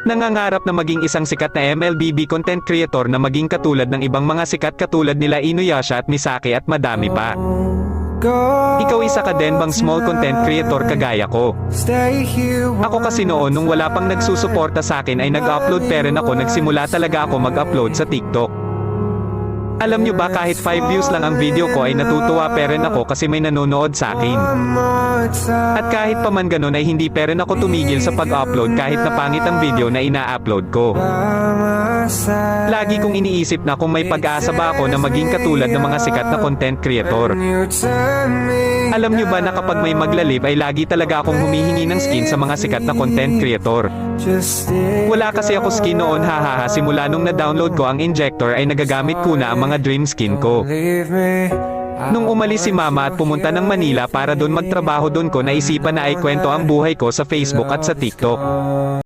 Nangangarap na maging isang sikat na MLBB content creator na maging katulad ng ibang mga sikat katulad nila Inuyasha at Misaki at madami pa. Ikaw isa ka din bang small content creator kagaya ko? Ako kasi noon nung wala pang nagsusuporta sa akin ay nag-upload pero nagsimula talaga ako mag-upload sa TikTok. Alam nyo ba kahit 5 views lang ang video ko ay natutuwa pero ako kasi may nanonood sa akin. At kahit pa man ganun ay hindi pero ako tumigil sa pag-upload kahit na pangit ang video na ina-upload ko. Lagi kong iniisip na kung may pag-asa ba ako na maging katulad ng mga sikat na content creator. Alam nyo ba na kapag may maglalib ay lagi talaga akong humihingi ng skin sa mga sikat na content creator. Wala kasi ako skin noon hahaha simula nung na-download ko ang injector ay nagagamit ko na ang mga dream skin ko. Nung umalis si mama at pumunta ng Manila para doon magtrabaho doon ko naisipan na ay kwento ang buhay ko sa Facebook at sa TikTok.